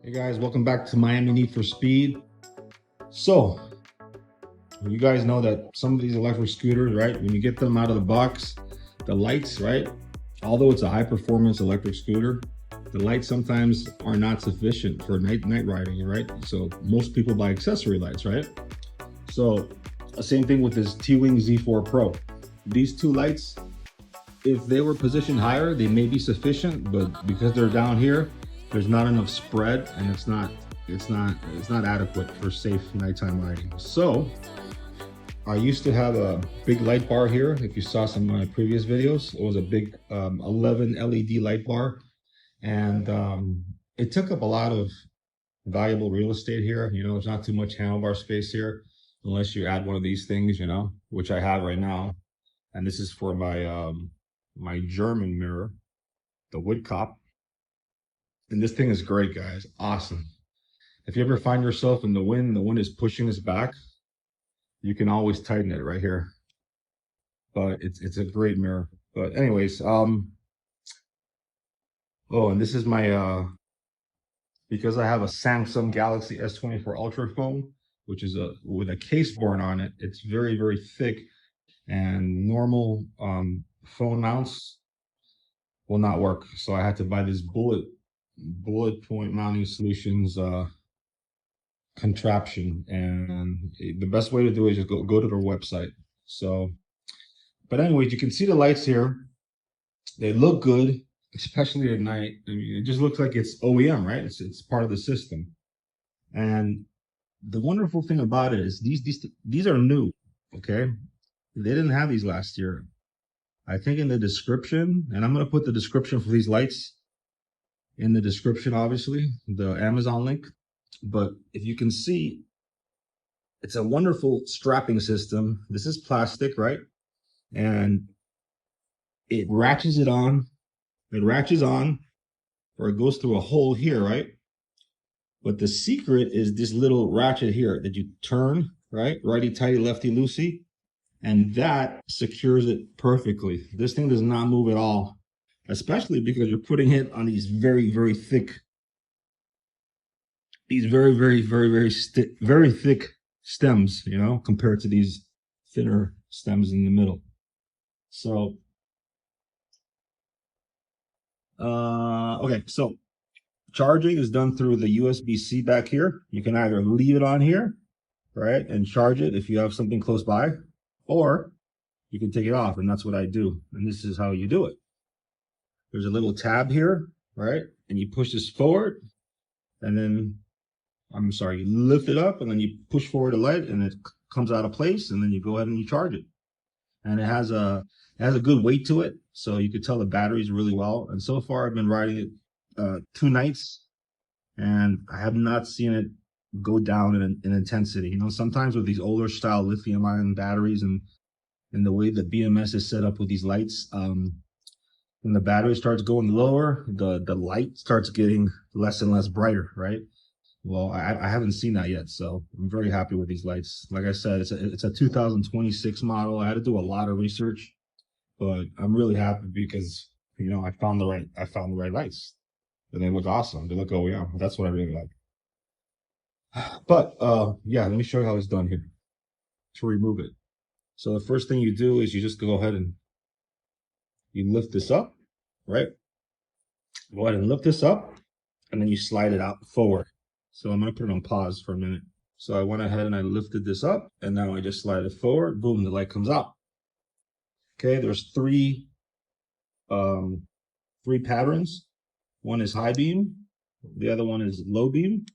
Hey guys, welcome back to Miami Need for Speed. So, you guys know that some of these electric scooters, right, when you get them out of the box, the lights, right, although it's a high performance electric scooter, the lights sometimes are not sufficient for night riding, right? So most people buy accessory lights, right? So same thing with this T-Wing Z4 Pro. These two lights, if they were positioned higher, they may be sufficient, but because they're down here, there's not enough spread, and it's not adequate for safe nighttime lighting. So I used to have a big light bar here. If you saw some of my previous videos, it was a big 11 LED light bar, and it took up a lot of valuable real estate here. You know, there's not too much handlebar space here, unless you add one of these things, you know, which I have right now. And this is for my my German mirror, the wood cop. And this thing is great, guys. Awesome. If you ever find yourself in the wind is pushing us back, you can always tighten it right here. But it's a great mirror. But anyways, oh, and this is my because I have a Samsung Galaxy S24 Ultra phone, which is with a case board on it. It's very, very thick, and normal phone mounts will not work. So I had to buy this bullet point mounting solutions contraption, and the best way to do it is just go to their website. So, but anyways, you can see the lights here. They look good, especially at night. I mean, it just looks like it's OEM, right? It's part of the system. And the wonderful thing about it is these are new. Okay, they didn't have these last year. I think in the description, and I'm gonna put the description for these lights in the description, obviously, the Amazon link. But if you can see, it's a wonderful strapping system. This is plastic, right? And it ratchets it on. It ratchets on, or it goes through a hole here, right? But the secret is this little ratchet here that you turn, right? Righty-tighty, lefty-loosey. And that secures it perfectly. This thing does not move at all, especially because you're putting it on these very, very thick, very thick stems, you know, compared to these thinner stems in the middle. So, okay, so charging is done through the USB-C back here. You can either leave it on here, right, and charge it if you have something close by, or you can take it off, and that's what I do. And this is how you do it. There's a little tab here, right, and you push this forward, and then, I'm sorry, you lift it up, and then you push forward the light, and it comes out of place, and then you go ahead and you charge it. And it has a good weight to it, so you could tell the batteries really well. And so far, I've been riding it 2 nights, and I have not seen it go down in intensity. You know, sometimes with these older style lithium-ion batteries and the way the BMS is set up with these lights, when the battery starts going lower, the light starts getting less and less brighter, right? Well, I haven't seen that yet, so I'm very happy with these lights. Like I said, it's a 2026 model. I had to do a lot of research, but I'm really happy because, you know, I found the right lights, and they look awesome. They look OEM. That's what I really like. But yeah, let me show you how it's done here to remove it. So the first thing you do is you just go ahead and you lift this up, right? Go ahead and lift this up, and then you slide it out forward. So I'm going to put it on pause for a minute. So I went ahead and I lifted this up, and now I just slide it forward. Boom, the light comes out. Okay, there's three patterns. One is high beam, the other one is low beam,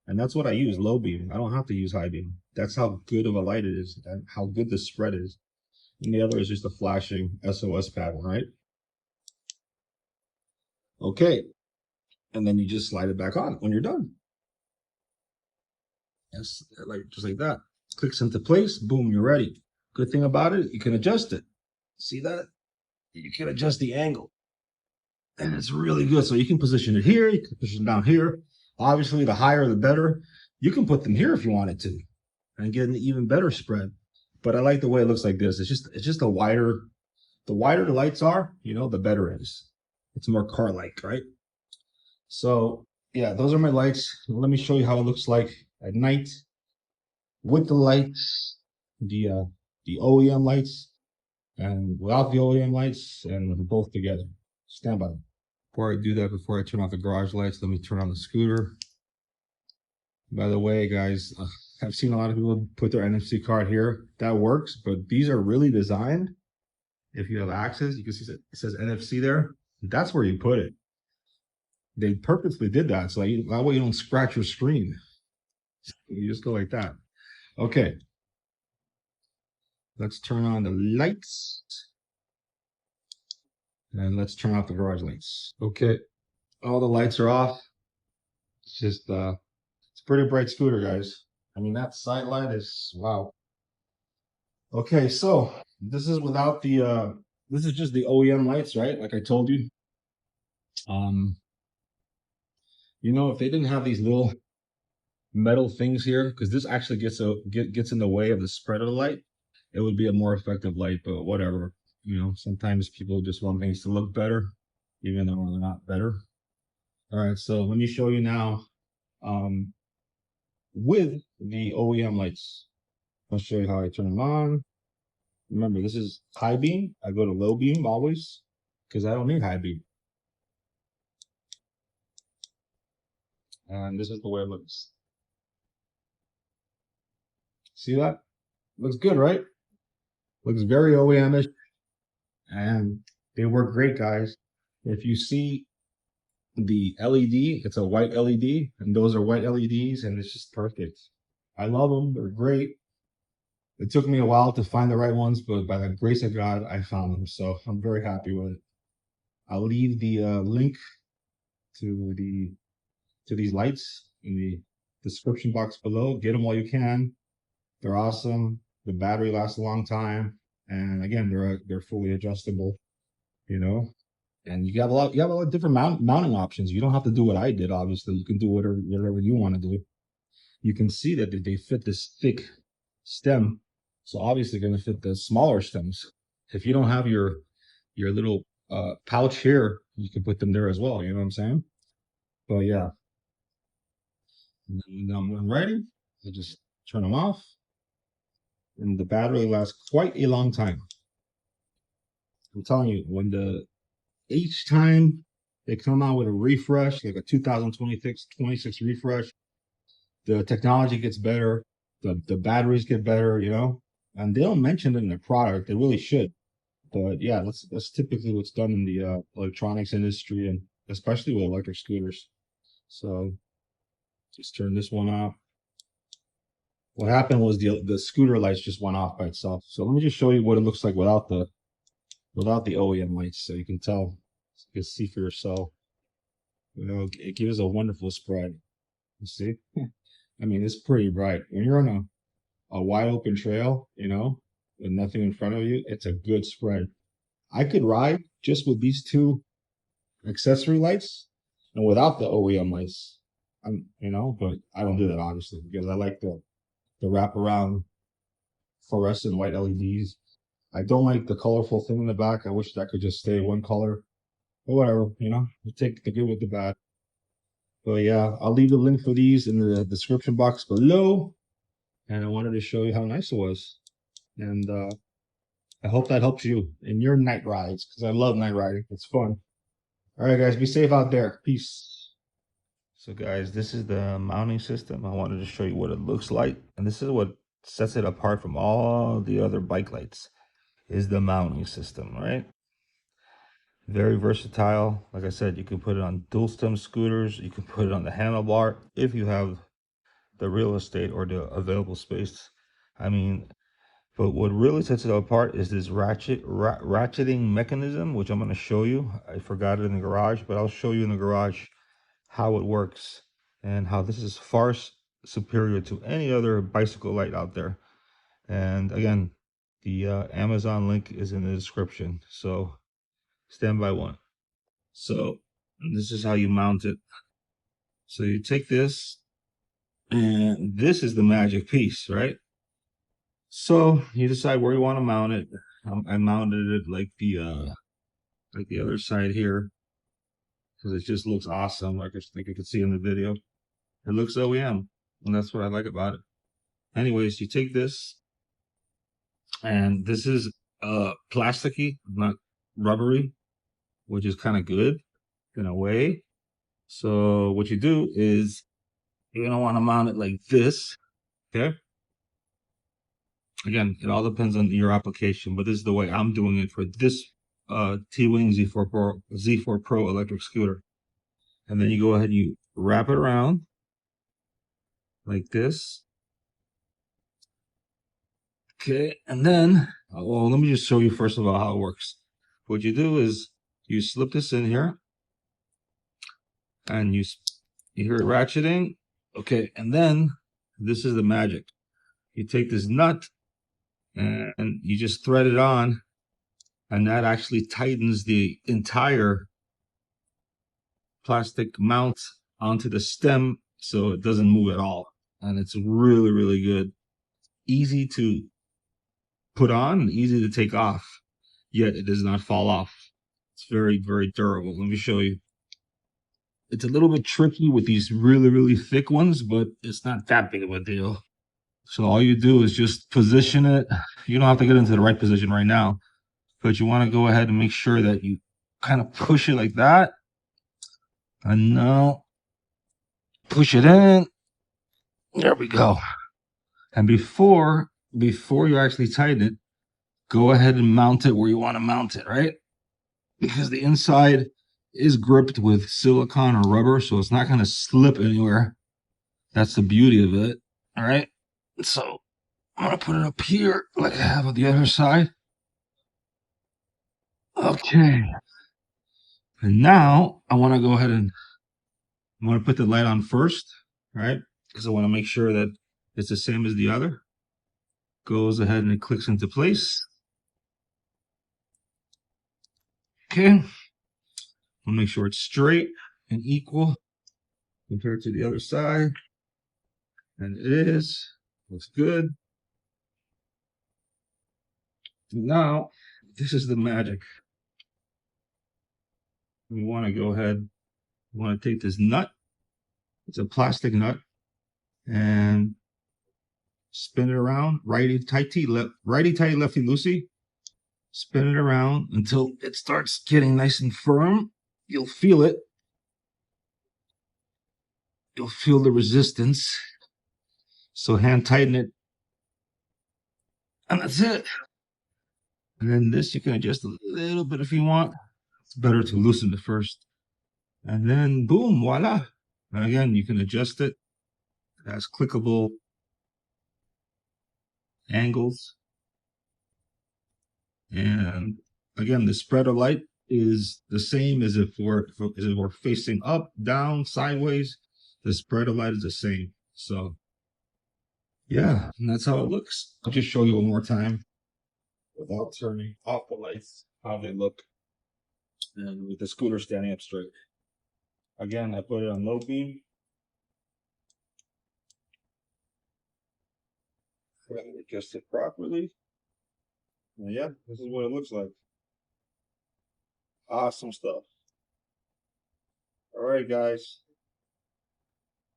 and that's what I use, low beam. I don't have to use high beam. That's how good of a light it is, and how good the spread is. And the other is just a flashing SOS pattern, right? Okay, and then you just slide it back on when you're done. Yes, like just like that. Clicks into place, boom, you're ready. Good thing about it, you can adjust it. See that? You can adjust the angle. And it's really good. So you can position it here, you can position it down here. Obviously, the higher the better. You can put them here if you wanted to and get an even better spread. But I like the way it looks like this. It's just the wider the lights are, you know, the better it is. It's more car-like, right? So yeah, those are my lights. Let me show you how it looks like at night with the lights, the OEM lights, and without the OEM lights, and both together. Stand by. Before I do that, before I turn off the garage lights, let me turn on the scooter. By the way, guys, I've seen a lot of people put their NFC card here. That works, but these are really designed. If you have access, you can see it says NFC there. That's where you put it. They purposely did that so that way you don't scratch your screen. You just go like that. Okay, let's turn on the lights and let's turn off the garage lights. Okay, all the lights are off. It's just it's a pretty bright scooter, guys. I mean, that side light is wow. Okay, so this is without the this is just the OEM lights, right? Like I told you. Um, you know, if they didn't have these little metal things here, because this actually gets in the way of the spread of the light, it would be a more effective light, but whatever. You know, sometimes people just want things to look better, even though they're not better. All right, so let me show you now um, with the OEM lights. I'll show you how I turn them on. Remember, this is high beam. I go to low beam always because I don't need high beam. And this is the way it looks. See that? Looks good, right? Looks very OEM-ish. And they work great, guys. If you see the LED, it's a white LED, and those are white LEDs, and it's just perfect. I love them. They're great. It took me a while to find the right ones, but by the grace of God, I found them. So I'm very happy with it. I'll leave the link to these lights in the description box below. Get them while you can. They're awesome. The battery lasts a long time, and again, they're fully adjustable. You know, and you have a lot of different mounting options. You don't have to do what I did. Obviously, you can do whatever you want to do. You can see that they fit this thick stem, so obviously going to fit the smaller stems. If you don't have your little pouch here, you can put them there as well. You know what I'm saying? But yeah, now when I'm ready, I just turn them off, and the battery lasts quite a long time. I'm telling you, when each time they come out with a refresh, like a 2026 refresh, the technology gets better, the batteries get better, you know, and they don't mention it in the product. They really should. But yeah, that's typically what's done in the electronics industry, and especially with electric scooters. So just turn this one off. What happened was the scooter lights just went off by itself. So let me just show you what it looks like without the OEM lights, so you can tell, you can see for yourself. You know, it gives a wonderful spread. You see? I mean, it's pretty bright. When you're on a wide open trail, you know, with nothing in front of you, it's a good spread. I could ride just with these two accessory lights and without the OEM lights. You know, but I don't do that obviously because I like the wraparound fluorescent white LEDs. I don't like the colorful thing in the back. I wish that could just stay one color. But whatever, you know, you take the good with the bad. But yeah, I'll leave the link for these in the description box below. And I wanted to show you how nice it was. And I hope that helps you in your night rides, because I love night riding. It's fun. All right, guys, be safe out there. Peace. So guys, this is the mounting system. I wanted to show you what it looks like. And this is what sets it apart from all the other bike lights, is the mounting system, right? Very versatile. Like I said, you can put it on dual stem scooters. You can put it on the handlebar if you have the real estate or the available space. I mean, but what really sets it apart is this ratcheting mechanism, which I'm going to show you. I forgot it in the garage, but I'll show you in the garage how it works and how this is far superior to any other bicycle light out there. And again, the Amazon link is in the description. So stand by one. So this is how you mount it. So you take this, and this is the magic piece, right? So you decide where you want to mount it. I mounted it like the other side here. because it just looks awesome. Like I think you can see in the video, it looks OEM, and that's what I like about it. Anyways, you take this, and this is plasticky, not rubbery, which is kind of good in a way. So what you do is you're gonna want to mount it like this, okay? Again, it all depends on your application, but this is the way I'm doing it for this T-Wing Z4 Pro electric scooter. And then you go ahead and you wrap it around like this. Okay, and then, well, let me just show you first of all how it works. What you do is you slip this in here, and you hear it ratcheting. Okay, and then this is the magic. You take this nut and you just thread it on, and that actually tightens the entire plastic mount onto the stem so it doesn't move at all. And it's really, really good. Easy to put on and easy to take off, yet it does not fall off. It's very, very durable. Let me show you. It's a little bit tricky with these really, really thick ones, but it's not that big of a deal. So all you do is just position it. You don't have to get into the right position right now, but you want to go ahead and make sure that you kind of push it like that. And now push it in. There we go. And before you actually tighten it, go ahead and mount it where you want to mount it, right? Because the inside is gripped with silicone or rubber, so it's not going to slip anywhere. That's the beauty of it. All right. So I'm going to put it up here like I have on the other side. Okay. And now I want to go ahead and I'm going to put the light on first, right? Because I want to make sure that it's the same as the other. Goes ahead and it clicks into place. Okay. I'll make sure it's straight and equal compared to the other side. And it is. Looks good. Now, this is the magic. We want to go ahead. We want to take this nut. It's a plastic nut. And spin it around. Righty tighty, lefty loosey. Spin it around until it starts getting nice and firm. You'll feel it. You'll feel the resistance. So hand tighten it. And that's it. And then this you can adjust a little bit if you want. It's better to loosen it first. And then boom, voila. And again, you can adjust it. It has clickable angles. And again, the spread of light is the same as if we're facing up, down, sideways. The spread of light is the same. So yeah, and that's how it looks. I'll just show you one more time without turning off the lights, how they look. And with the scooter standing up straight. Again, I put it on low beam. Adjust it properly. And yeah, this is what it looks like. Awesome stuff. All right, guys.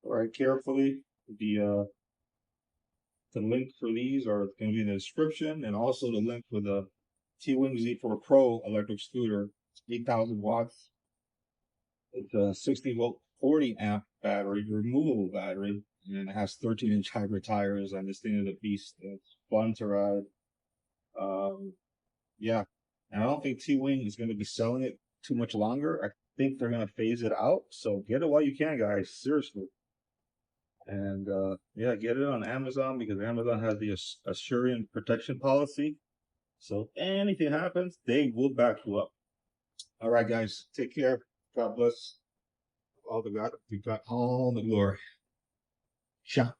All right, carefully. The link for these are going to be in the description, and also the link for the T-Wing Z4 Pro electric scooter. It's 8,000 watts. It's a 60-volt, 40-amp battery, removable battery, and it has 13-inch hybrid tires. And this thing is a beast. It's fun to ride. Yeah, and I don't think T-Wing is going to be selling it too much longer. I think they're going to phase it out. So get it while you can, guys. Seriously. And yeah, get it on Amazon because Amazon has the Assurance protection policy. So if anything happens, they will back you up. All right, guys, take care. God bless. All the God, we got all the glory. Ciao.